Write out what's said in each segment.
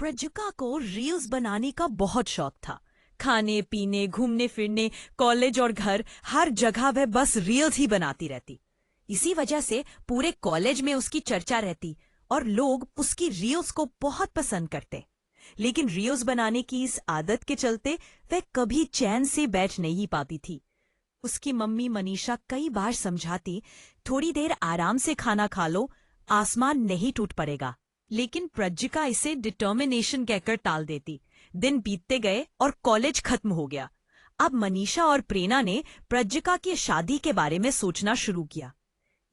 प्रज्ञा को रील्स बनाने का बहुत शौक था। खाने पीने, घूमने फिरने, कॉलेज और घर, हर जगह वह बस रील्स ही बनाती रहती। इसी वजह से पूरे कॉलेज में उसकी चर्चा रहती और लोग उसकी रील्स को बहुत पसंद करते। लेकिन रील्स बनाने की इस आदत के चलते वह कभी चैन से बैठ नहीं पाती थी। उसकी मम्मी मनीषा कई बार समझाती, थोड़ी देर आराम से खाना खा लो, आसमान नहीं टूट पड़ेगा। लेकिन प्रज्ञा इसे डिटर्मिनेशन कहकर टाल देती। दिन बीतते गए और कॉलेज खत्म हो गया। अब मनीषा और प्रेरणा ने प्रज्ञा की शादी के बारे में सोचना शुरू किया।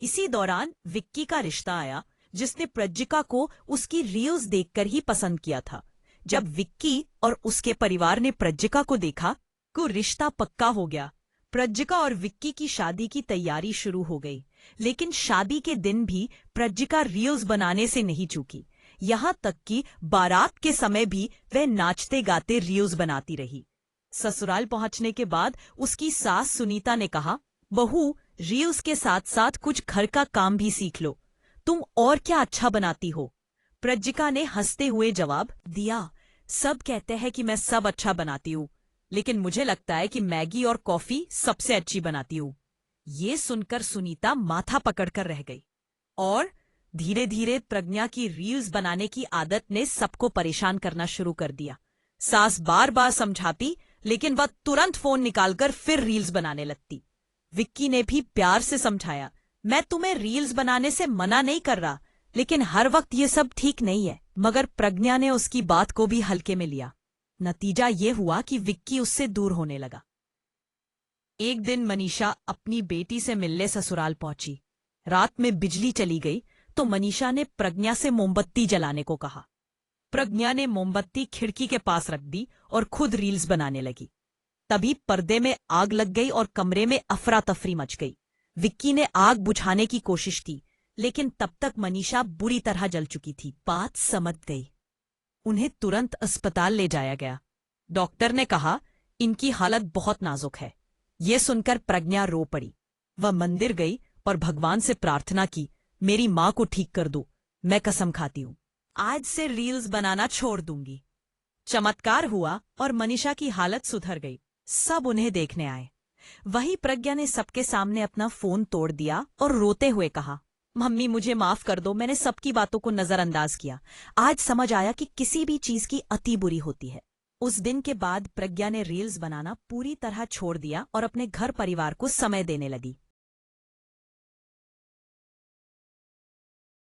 इसी दौरान विक्की का रिश्ता आया, जिसने प्रज्ञा को उसकी रील्स देखकर ही पसंद किया था। जब विक्की और उसके परिवार ने प्रज्ञा को देखा, को रिश्ता पक्का हो गया। प्रज्ञा और विक्की की शादी की तैयारी शुरू हो गई, लेकिन शादी के दिन भी प्रज्ञा रील्स बनाने से नहीं चूकी। यहाँ तक कि बारात के समय भी वह नाचते गाते रील्स बनाती रही। ससुराल पहुंचने के बाद उसकी सास सुनीता ने कहा, बहू, रील्स के साथ साथ कुछ घर का काम भी सीख लो, तुम और क्या अच्छा बनाती हो। प्रज्ञा ने हंसते हुए जवाब दिया, सब कहते हैं कि मैं सब अच्छा बनाती हूँ, लेकिन मुझे लगता है कि मैगी और कॉफी सबसे अच्छी बनाती हूँ। ये सुनकर सुनीता माथा पकड़कर रह गई। और धीरे धीरे प्रज्ञा की रील्स बनाने की आदत ने सबको परेशान करना शुरू कर दिया। सास बार बार समझाती, लेकिन वह तुरंत फोन निकालकर फिर रील्स बनाने लगती। विक्की ने भी प्यार से समझाया, मैं तुम्हें रील्स बनाने से मना नहीं कर रहा, लेकिन हर वक्त ये सब ठीक नहीं है। मगर प्रज्ञा ने उसकी बात को भी हल्के में लिया। नतीजा ये हुआ कि विक्की उससे दूर होने लगा। एक दिन मनीषा अपनी बेटी से मिलने ससुराल पहुंची। रात में बिजली चली गई तो मनीषा ने प्रज्ञा से मोमबत्ती जलाने को कहा। प्रज्ञा ने मोमबत्ती खिड़की के पास रख दी और खुद रील्स बनाने लगी। तभी पर्दे में आग लग गई और कमरे में अफरा तफरी मच गई। विक्की ने आग बुझाने की कोशिश की, लेकिन तब तक मनीषा बुरी तरह जल चुकी थी। बात समझ गई। उन्हें तुरंत अस्पताल ले जाया गया। डॉक्टर ने कहा, इनकी हालत बहुत नाजुक है। ये सुनकर प्रज्ञा रो पड़ी। वह मंदिर गई और भगवान से प्रार्थना की, मेरी माँ को ठीक कर दो, मैं कसम खाती हूँ, आज से रील्स बनाना छोड़ दूंगी। चमत्कार हुआ और मनीषा की हालत सुधर गई। सब उन्हें देखने आए। वहीं प्रज्ञा ने सबके सामने अपना फोन तोड़ दिया और रोते हुए कहा, मम्मी मुझे माफ कर दो, मैंने सबकी बातों को नजरअंदाज किया। आज समझ आया कि किसी भी चीज की अति बुरी होती है। उस दिन के बाद प्रज्ञा ने रील्स बनाना पूरी तरह छोड़ दिया और अपने घर परिवार को समय देने लगी।